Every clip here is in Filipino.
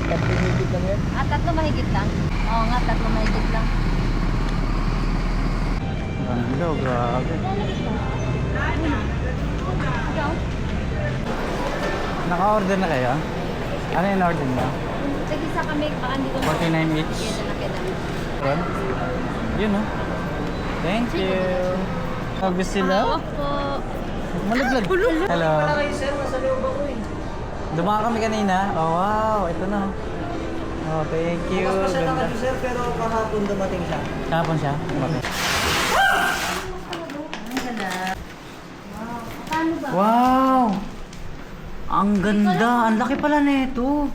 Tatlong higit lang yan. Ah, 3 mahigit lang? Oo nga, 3 mahigit lang. Ganda, grabe. Ikaw? Naka-order na kayo? Ano yung order niyo? Tag-isa kami, baka hindi ko 49 each. Kaya na kita. Yun? Yun, no? Thank you. Sabi sila? Opo. Malaglag. Hello. Dumaan kami kanina. Oh, wow. Ito na. Oh, thank you. Ganda. Sir, pero kahapon dumating siya. Kahapon siya? Okay. Paano ba? Wow! Ang ganda! Ang laki pala nito.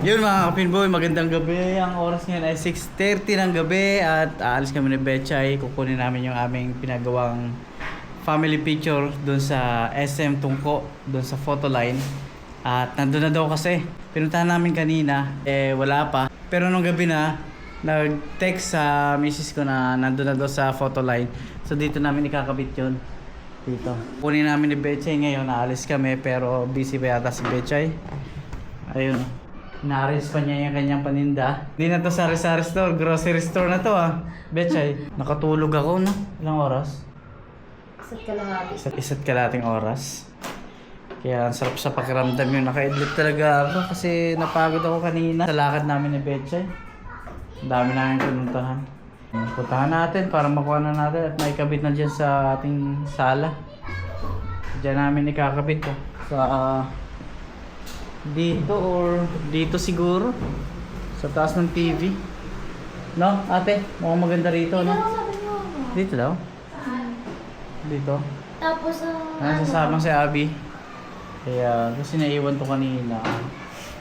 Yun mga kapinboy, magandang gabi. Ang oras ngayon ay 6:30 ng gabi at aalis kami ni Betchay. Kukunin namin yung aming pinagawang family picture doon sa SM Tungko, doon sa photo line. At nandun na daw kasi. Pinuntahan namin kanina, wala pa. Pero nung gabi na, nag-text sa misis ko na nandun na daw sa photo line. So dito namin ikakabit yun. Dito. Kunin namin ni Betchay ngayon, naalis kami pero busy pa yata si Betchay. Ayun. Na-arrange pa niya yung kanyang paninda. Hindi na to sari-sari store, grocery store na to ah. Betchay, nakatulog ako no? Ilang oras? Isa't kalahati. Isa't kalating oras. Kaya ang sarap sa pakiramdam yung naka-idlip talaga ako kasi napagod ako kanina sa lakad namin ni Betchay. Ang dami namin pinuntahan. Puntahan natin para makuha na natin at maikabit na dyan sa ating sala. Diyan namin ikakabit to. Sa dito or dito siguro. Sa taas ng TV. No, ate? Mukhang maganda rito, no? Dito daw? Dito? Tapos, Sasama si Abby. Kaya kasi naiwan to kanina.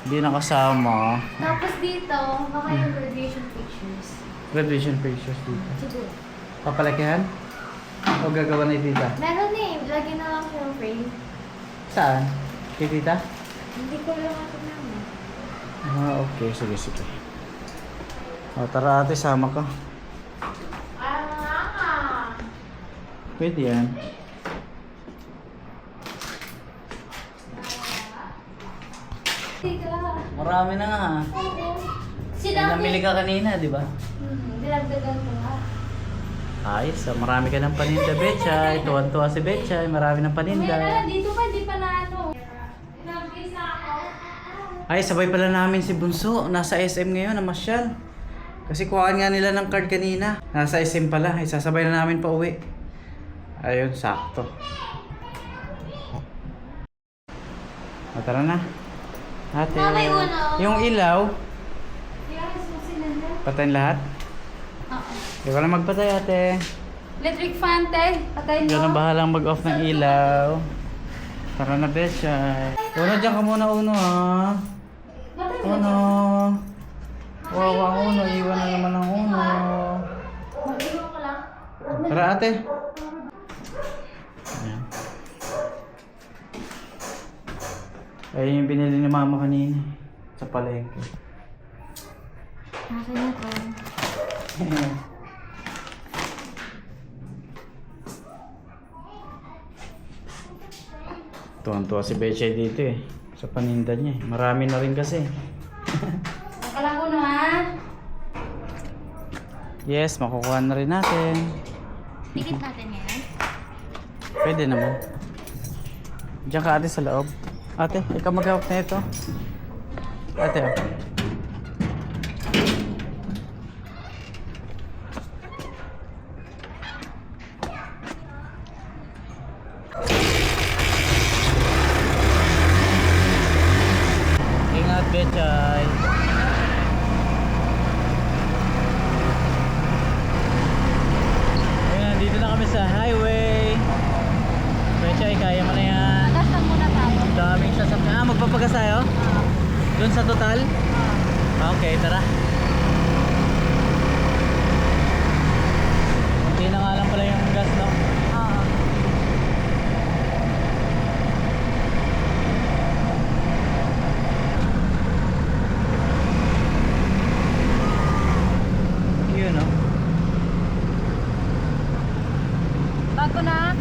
Hindi nakasama. Tapos dito, baka yung graduation pictures. Graduation pictures dito. Siguro. Papalakihan? O gagawa na tita? Meron eh, lagi na lang yung frame. Saan? Kay tita? Hindi ko lang ako naman. Ah, okay. Sige, sige. O, tara ate, sama ka. Pwede yan. Tika. Marami na nga. Namili ka kanina, di ba? Dinagdagan ko nga. Ayos, marami ka ng paninda, Betchay. Tuwan-tuwa si Betchay, marami ng paninda. Mamaya na, dito pa, di pa na ano. Nag-isa ako. Ay, sabay pala namin si Bunso. Nasa SM ngayon, namasyal. Kasi kuhaan nga nila ng card kanina. Nasa SM pala. Ay, sasabay na namin pa uwi. Ayun, sakto. O, tara na. Ate. Mamay uno. Yung ilaw, Yes, masinanda. patayin lahat. Oo. Hindi ko na magpatay, ate. Electric fan, te. Patayin mo. Diyan na bahalang mag-off ng ilaw. Tara na, Betchay. Uno, dyan ka muna, Uno, ha? Patayin mo. Uno. Wawa ang Uno. Iwan na naman ang Uno. Mag-iwan ko lang. Tara, ate. Ayan. Ayun yung binili ni mama kanina. Sa palengke. Akin na to. Tuwan-tuwa si Betchay dito eh. Sa paninda niya eh. Marami na rin kasi. Nakalang uno, ha? Yes, makukuha na rin natin. Tikit natin yan. Pwede naman. Diyan ka ate sa loob. Ate, ikaw maghawak na ito. Ate, oh. Ingat, Betchay. Ayan, dito na kami sa highway. Betchay, kaya mo na yan. Magasan muna tayo. Daming sasakyan. Ah, magpapagas tayo? Doon sa total? Okay, tara. Hindi na nga lang pala yung gas, no? Oo. Yun, no? Bago na.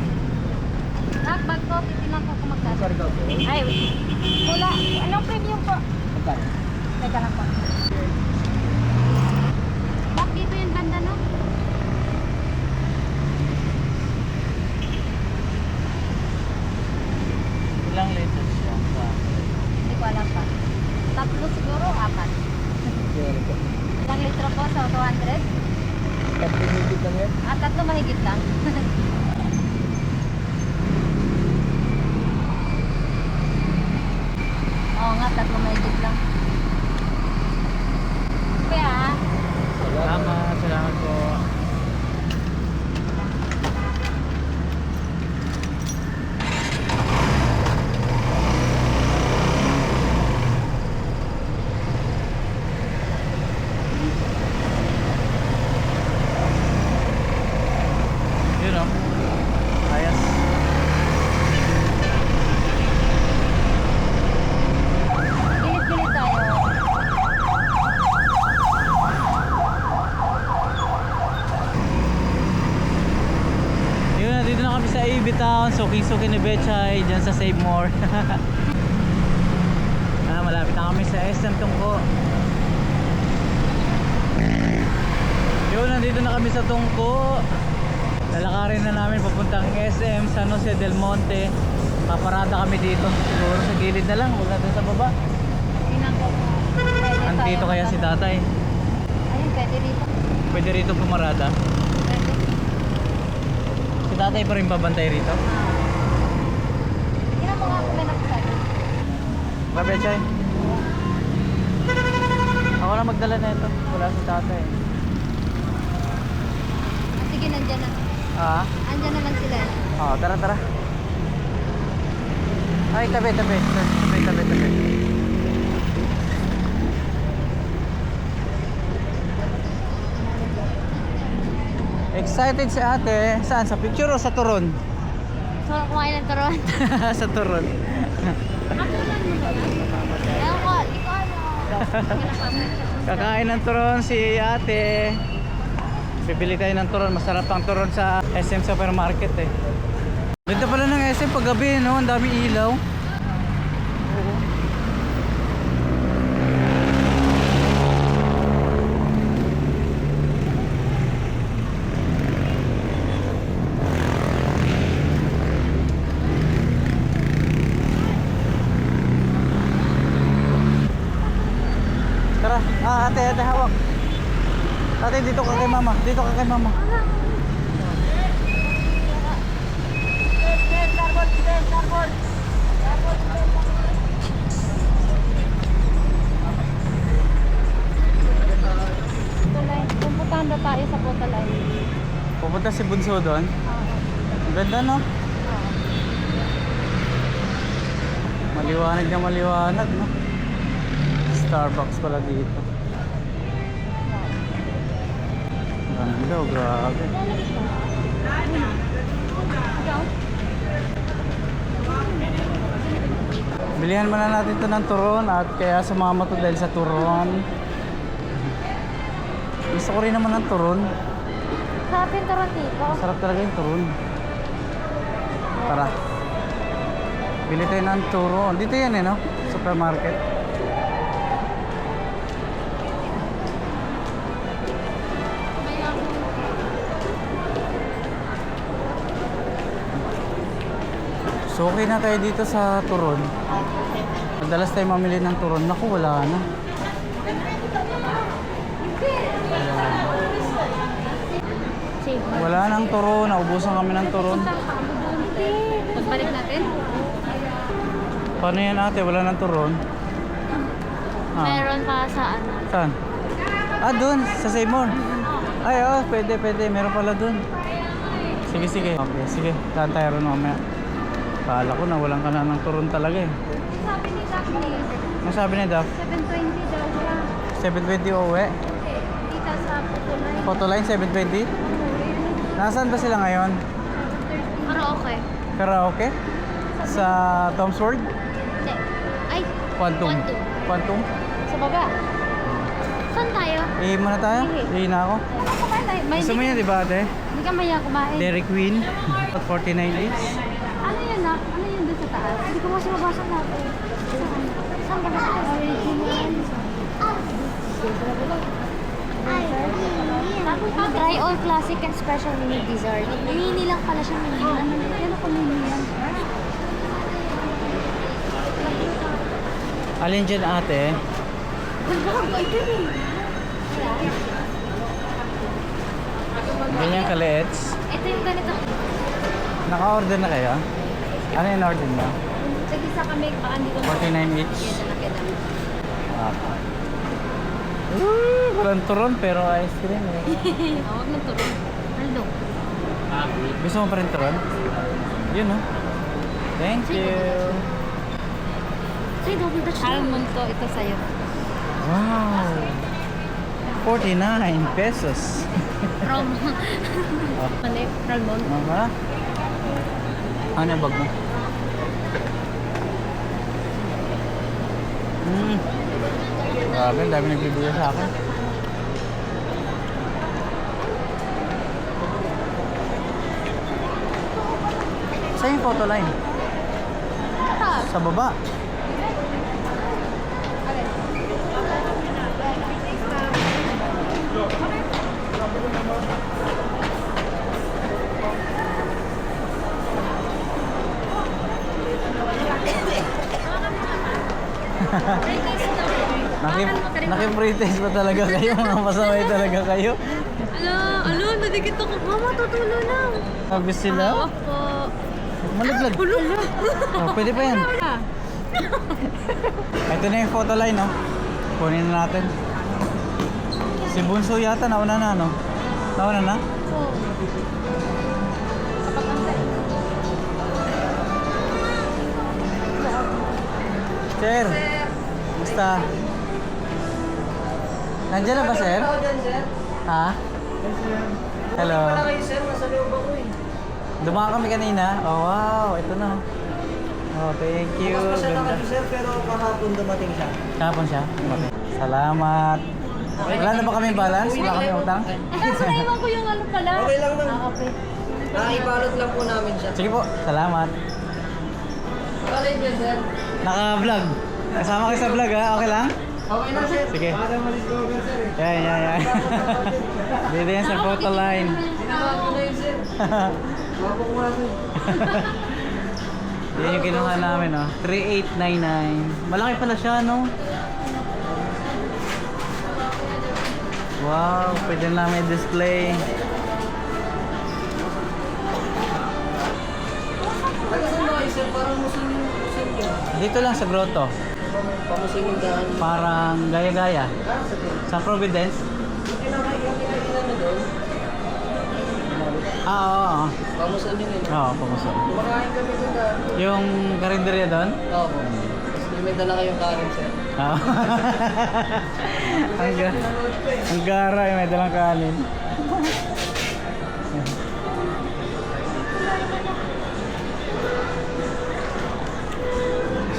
bag ko, titignan ko kung magkano. Sorry, go. Ay, wait. Wala. Anong premium po? Magkano? Teka lang po. Back dito yung banda, no? Ilang liters siya? Hindi ko alam pa. Tatlo siguro, apat. Sorry po. Ilang litro po sa 200? 30 minutes lang yan. Tatlo mahigit lang. Oo nga, tatlo mahigit lang. Kaya, Salamat po. Yun o. Ayos. gilid-gilid tayo. Yun, nandito na kami sa AB Town, suking-suki ni Betchay, dyan sa Save More. Malapit na kami sa SM Tungko. Yun, nandito na kami sa Tungko. Lalakarin na namin papuntang SM San Jose del Monte. Paparada kami dito, siguro sa gilid na lang, huwag natin sa baba. Tingnan ko kung pwede Andito tayo kaya si magkano. tatay. Ayun, pwede dito. Pwede rito pumarada. Pwede. Si tatay pa rin babantay rito. Tingnan mo nga kung may nagsasabi. Ba, Betchay? Ako na magdala na ito. Wala si tatay. Sige, nandyan na. Ah? Andyan na lang sila. Oh, tara, tara. Ay, tabi. Excited si ate. Saan? Sa picture o sa turon? So, kumain ng turon. Sa turon. Katulan mo ba yan? Ewan ko, di ko alam. Kakain ng turon si ate. Bibili tayo ng turon. Masarap ang turon sa SM Supermarket eh. Ganda pala ng SM pag gabi, no? Ang dami ilaw. Oo. Tara, ate, hawak. Ate, dito ka kay mama. Dito ka kay mama. Photoline. Pupuntahan na tayo sa Photoline. Pupunta si Bunso doon. Ang ganda, no? Maliwanag na maliwanag, no? Starbucks pala dito. Ganda, oh, grabe. Bilihan muna natin ito ng turon at kaya sumama to dahil sa turon. Gusto ko rin naman ng turon. Sarap yung turon dito. Masarap talaga yung turon. Tara. Bili tayo ng turon. Dito yan eh, no? Supermarket. So okay na tayo dito sa turon. Madalas tayo mamili ng turon. Naku, wala na. Wala nang turon. Naubusan kami ng turon. Pagbalik natin? Paano yan ate? Wala nang turon. Meron pa sa ano? Saan? Doon. Sa Seymour. Ay, pwede. Meron pala doon. Sige. Okay, sige. Saan tayo ron mamaya? Kala ko na walang ka na ng turon talaga eh. Sabi ni Daphne, Ano sabi ni Daph? 720 daw siya. 720 uwi. Dito sa Photoline. Photoline 720. Nasaan ba sila ngayon? Pero okay. Karaoke? Sa Tom's World? Hindi. Ay, Quantum? Quantum. Quantum? Sa baba. Saan tayo? Muna tayo? Ihi. Na ako. Kumain tayo. Gusto mo yun, di ba ate? Hindi ka maya kumain. Dairy Queen. 49 each. Ano yun? na? Ano yun doon sa taas? Hindi ko kasi mabasa natin. Saan ba na? Try all classic and special mini dessert. Mini lang pala siya mini. Ano ko mini yan? Alin dyan ate? Ganyan kaliits. Ito yung ganito. Naka-order na kayo? Ano yung order nyo? Sige sa kami, baka hindi ko 49 each. Yan na lang. Walang turon pero ice cream eh. Huwag ng turon. Aldo. Gusto mo pa rin turon? Yun oh. Thank you. Say, double touch. Almond to, ito sa'yo. Wow. 49 pesos. From. Mali, almond. Mama? Ano yung bag mo? Grabe, ang dami nagbibigay sa akin. Saan yung photo line? Sa baba. Naki-pretest pa talaga kayo, mga pasaway talaga kayo. Alo, nadikit ako. Mama, tutulo lang. Sabi sila, Opo. malaglag. Oh, pwede pa yan. Ito na yung photo line, no? Kunin na natin. Si Bunso yata, nauna na, no? Nauna na? Sir, basta. Nandiyan na ba, sir? Ha? Hello. Dumaan kami kanina. Oh, wow. Ito na. Oh, thank you. Ganda. pero kahapon dumating siya. Kahapon siya? Okay. Salamat. Wala na ba kami balance? Wala kami utang? Kaso naiwan ko yung ano pala. Okay lang na. Okay. Ibalot lang po namin siya. Sige po. Salamat. Alay niya, sir. Naka-vlog. Kasama kayo sa vlog, ha? Okay lang? Okay lang, sir. Sige. Para ma-discover, sir. Yan. Dito yan sa photo line. Ginawa ko na yun, sir. Wapo ko nga, sir. Yan yung kinuha namin, no? 3899. Malaki pala siya, no? Wow, pwede namin display. Saan ba kayo, sir? Parang musingin ka. Dito lang sa grotto. Pamusingin daan. Parang gaya-gaya. Sa Providence. Yung kinakainan na doon. Oo. Pamusingin yun. Oo, pumusok. Kumakain kami doon daan. Yung karinderya doon? Oo. Tapos may dala kayong kanin, sir. Oo. Ang gara, may dalang kanin.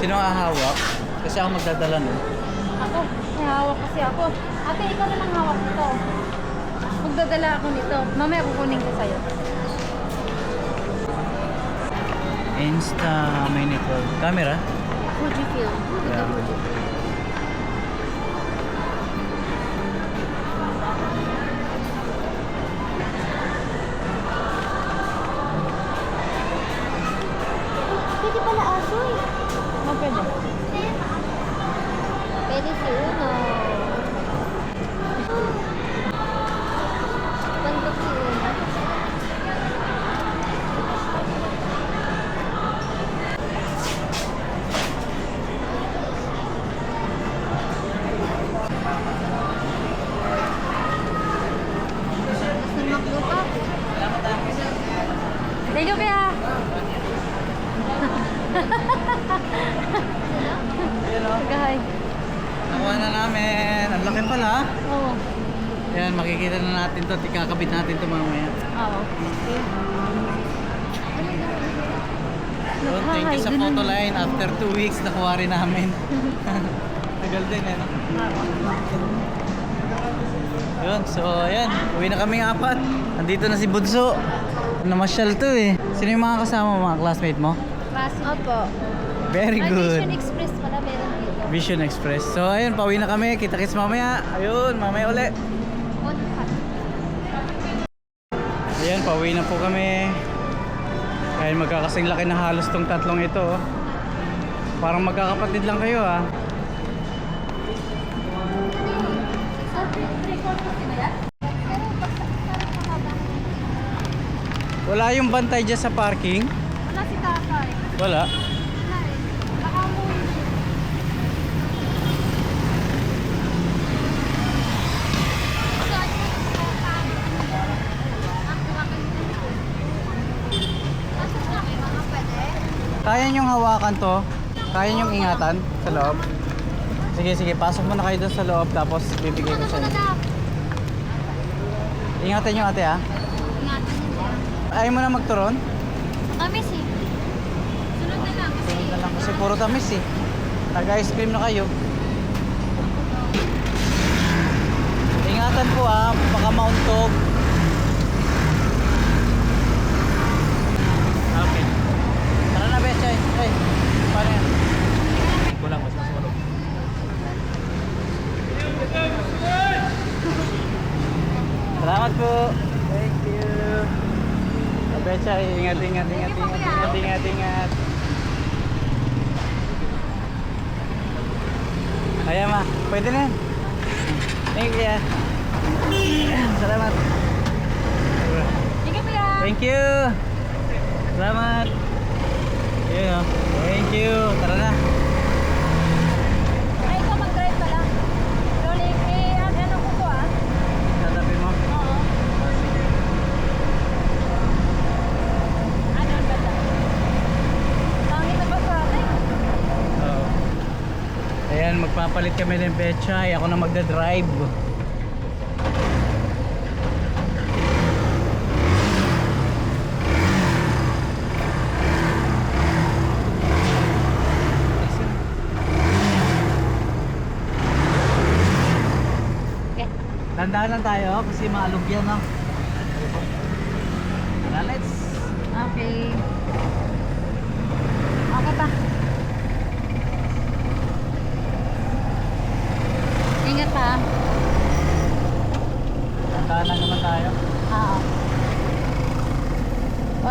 Sino ang hawak? Kasi ako magdadala nun. Ako, may hawak kasi ako. Ate, ikaw na lang hawak nito. Magdadala ako nito. Mamaya kukunin ko sa'yo. Insta Minico. Camera? Fujifilm. Yeah. Pwede pala aso eh. Oh, pwede. Pwede si Uno. Ganda si Uno. Thank you kaya. Gahay. Nakuha na namin. Ang laki pala. Oo. Yan, makikita na natin to. Ikakabit natin to mamaya. Oo. So, thank you sa photo line. After 2 weeks, nakuha rin namin. Tagal din, eh, no? Yun, so ayan. Uwi na kaming apat. Nandito na si Bunso. Namasyal to eh. Sino yung mga kasama mo, mga classmate mo? Classic. Opo. Very Ay, good. Vision Express pala meron dito. Vision Express. So ayun, pauwi na kami. Kita-kits mamaya. Ayun, mamaya uli. On cut. Ayan, pauwi na po kami. Ayun, magkakasing laki na halos tong tatlong ito. Oh. Parang magkakapatid lang kayo ah. Wala yung bantay dyan sa parking? Wala si tatay. Wala. Wala eh. Baka umuwi siya. Kaya nyong hawakan to? Kaya nyong ingatan sa loob? Sige, sige. Pasok muna kayo doon sa loob tapos bibigay ko sa inyo. Ingatan nyo ate ah. Ayaw mo na magturon? Tamis eh. Sunod na lang kasi. Sunod na lang kasi puro tamis eh. Taga-ice cream na kayo. Ingatan po ah, baka mauntog. Okay. Tara na Betchay. Ay, paano yan? Kulang mas malog. Salamat po. Thank you. Betchay, ingat, ingat, ingat, ingat, ingat, ingat, ingat. Kaya ma, pwede na yan. Thank you. Salamat. Sige po yan. Thank you. Salamat. Yun oh. Thank you. Tara na. Ay, ikaw mag-drive pa lang. Loli, ano ko to ah? Tatapin mo. Oo. Ano ang ganda? Pangit na ba sa atin? Oo. Ayan, magpapalit kami ng Betchay. Ako na magdadrive. Okay. Tandaan lang tayo kasi maalog yan no. Tara, let's. Okay. Okay pa. Ingat pa. Tandaan lang naman tayo. Oo.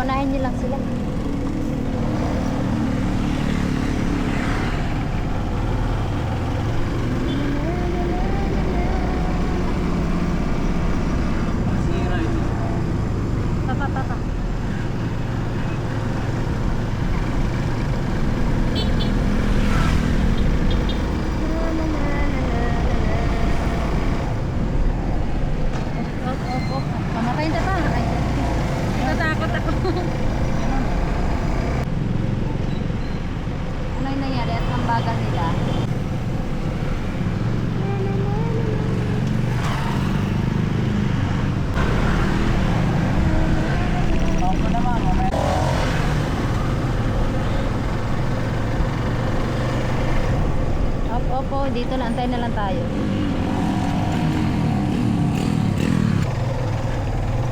Unahin niyo lang sila. Sira ito. Pa. Op. Pamatayin na pa. Ay, natatakot ako. Ano yung nangyari at ang bagal nila? Opo naman, mamaya. Opo, dito na. Antay na lang tayo.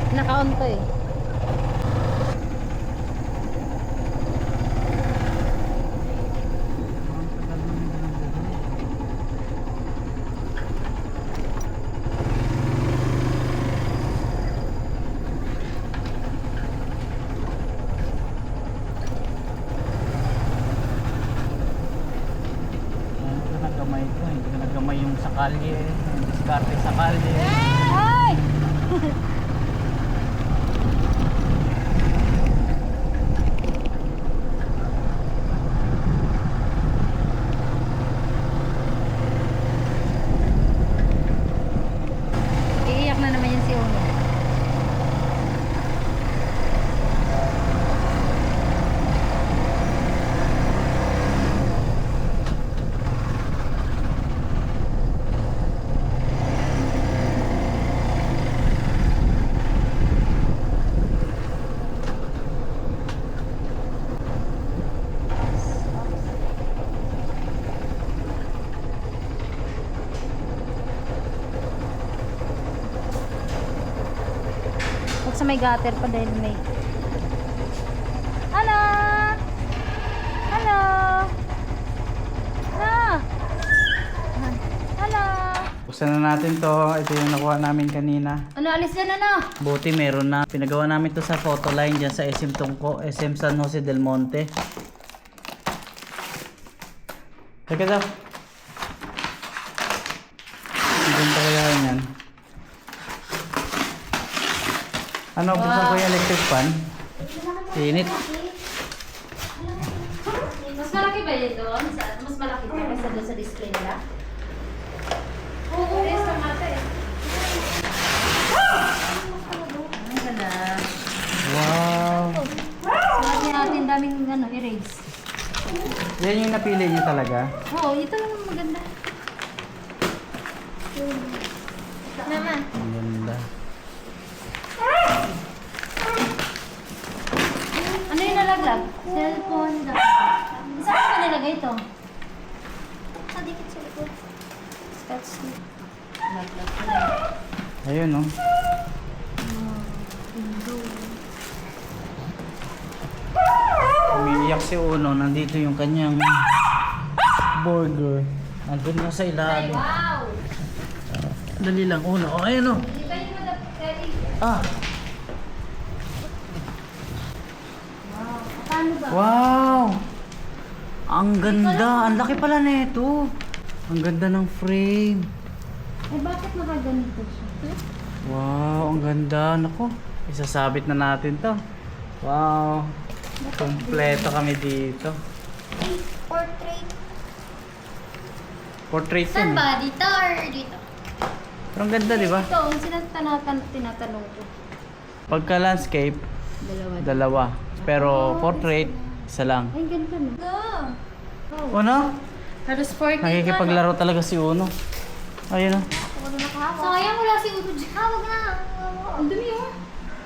Naka-on to eh. Hindi ka nagamay ko. Hindi ka nagamay yung sa kalye. Yung diskarte sa kalye. Ay! Iiyak na naman yan si Uno. Huwag sa may gutter pa dahil may... Ano? Buksan na natin to. Ito yung nakuha namin kanina. Ano, alis yan, ano? Buti meron na. Pinagawa namin to sa photo line dyan sa SM Tungko, SM San Jose del Monte. Teka daw. Ganito kaya yan. Ano, buksan ko yung electric fan. Init. Mas malaki ba yun doon? Mas malaki pa kaysa doon sa display nila? Oo, yes, kamata eh. Ang ganda. Wow. Sabi natin daming erase. Yan yung napili niyo talaga. Oo, ito yung maganda. Naman. Ang ganda. Ano yung nalaglag? Cellphone ka. Saan mo nilagay ito? Sa dikit sa likod. Scotch tape. Nalaglag ko na. Ayun, no? Umiiyak si Uno. Nandito yung kanyang burger. Nandun na sa Ay, ilalim. wow! Dali lang, Uno. Oh, ayun, no? Di ba yung madapkari? Ah, Wow. Paano ba? wow! Ang ganda. Ang laki pala nito. Ang ganda ng frame. Eh, bakit nakaganito siya? Wow, ang ganda. Naku, isasabit na natin to. Wow. Kompleto kami dito. Portrait. Portrait Saan yun. ba? Dito or dito? Pero ang ganda, di ba? Ito, ang tinatanong ko. Pagka landscape, Dalawa. dalawa. Pero portrait, isa lang. Ay, ganda no? Oh. Uno, Halos 40 nakikipaglaro talaga si Uno. Ayun, oh. Sayang wala si Uto dyan. Wag na. Ang dumi oh.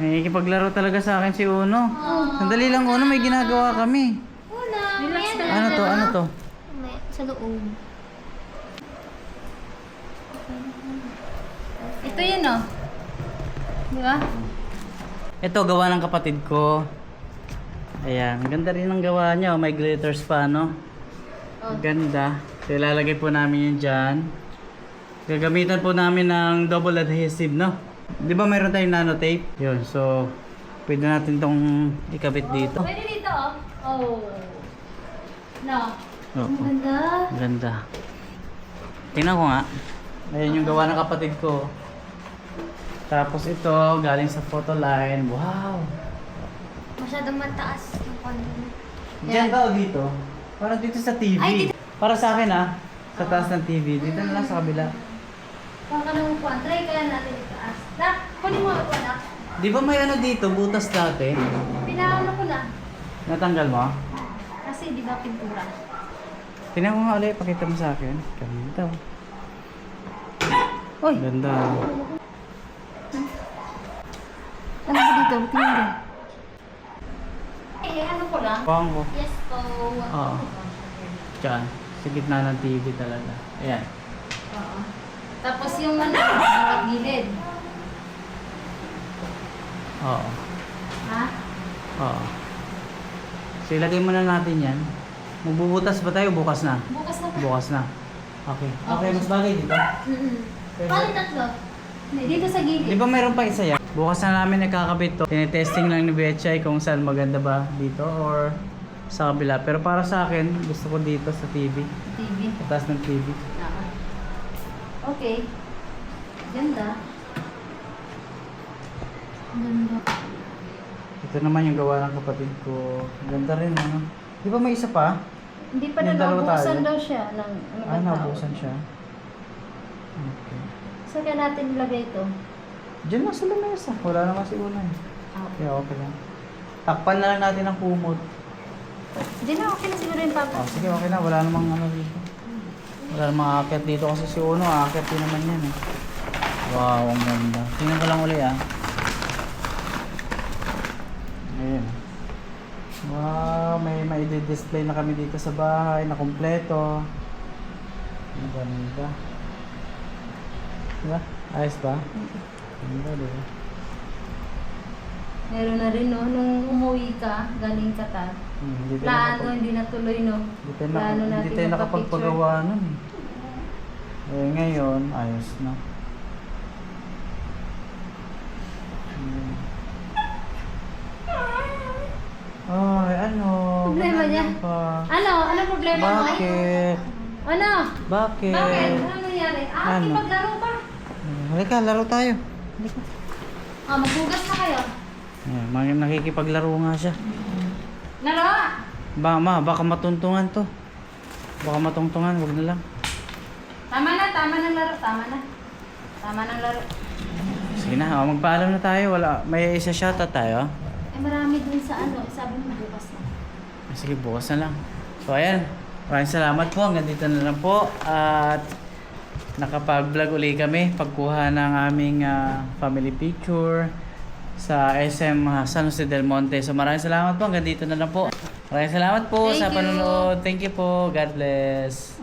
Nakikipaglaro talaga sa akin si Uno. Sandali lang, Uno, may ginagawa kami. Una. Relax ka lang. Ano to? Ano to? Sa loob. Ito yun oh. Di ba? Ito, gawa ng kapatid ko. Ayan, ang ganda rin ang gawa niya. Oh. May glitters pa, no? Oh. Ganda. So, ilalagay po namin yun dyan. Gagamitan po namin ng double adhesive, no? Di ba mayroon tayong nanotape? Yun, so pwede natin tong ikabit dito. Pwede dito oh. Oh. No. Oo. Ang ganda. Ganda. Tingnan ko nga. Ayan yung gawa ng kapatid ko. Tapos ito, galing sa photo line. Wow! Masyadong mataas yung kanya. Diyan ba o dito? Parang dito sa TV. Ay, dito. Para sa akin sa taas ng TV. Dito na lang sa kabila. Kung ka nang upuan, try kaya natin itaas. Kunin mo ako na. Di ba may ano dito, butas dati? Pinaano ko na. Natanggal mo? Kasi di ba pintura? Tingnan ko nga ulit, pakita mo sa akin. Ganda. Uy! Ganda. Ano ba dito? Tingnan din. Eh, ano ko lang? Pang ko. Yes po. Oo. Diyan. Sa gitna ng TV talaga. Ayan. Oo. Tapos yung gilid. Oo. Ha? Oo. So ilagay muna natin yan. Magbubutas ba tayo bukas na? Bukas na. Bukas na. Okay. Okay, mas bagay dito. Paano tatlo? Hindi, dito sa gilid. Di ba mayroon pa isa yan? Bukas na namin nakakabit to. Tinetesting lang ni Betchay kung saan maganda ba dito or sa kabila. Pero para sa akin, gusto ko dito sa TV. TV. Sa taas ng TV. Okay. Ganda. Ganda. Ito naman yung gawa ng kapatid ko. Ganda rin, ano? Di ba may isa pa? Hindi pa na Yung dalawa nabukasan tayo? daw siya ng Ah, nabukasan siya. Okay. Saan kaya natin ilagay ito? Diyan lang sa lamesa. Wala naman si Una. Kaya okay lang. Takpan na lang natin ang kumot. Hindi na, okay na siguro yung papa. Oh, sige, okay na. Wala namang ano dito. Wala namang aakyat dito kasi si Uno. Aakyat din naman yan eh. Wow, ang ganda. Tingnan ko lang uli ah. Ayan. Wow, may display na kami dito sa bahay na kompleto. Ang ganda. Diba? Ayos ba? Ganda, diba? Meron na rin, no? Nung umuwi ka, galing Qatar. Hindi Plano, hindi natuloy, no? Hindi tayo, Plano hindi natin tayo nakapagpagawa nun eh. Eh ngayon, ayos na. Ay, ano? Problema Ganun niya? pa. Ano? Ano problema mo? Bakit? Ano? Bakit? Bakit? Ano nangyari? Ano? Maglaro pa. Halika, laro tayo. Maghugas na kayo. Ayan, nakikipaglaro nga siya. Laro! Baka matuntungan to. Baka matungtungan, wag na lang. Tama ng laro. Tama ng laro. Sige na, magpaalam na tayo. May isa shoutout tayo. Eh, marami dun sa ano. Sabi mo bukas na. Sige, bukas na lang. So, ayan. Maraming salamat po. Hanggang dito na lang po. At nakapag-vlog uli kami. Pagkuha ng aming family picture sa SM San Jose del Monte. So, maraming salamat po. Hanggang dito na lang po. Maraming salamat po Thank sa you. panonood. Thank you po. God bless.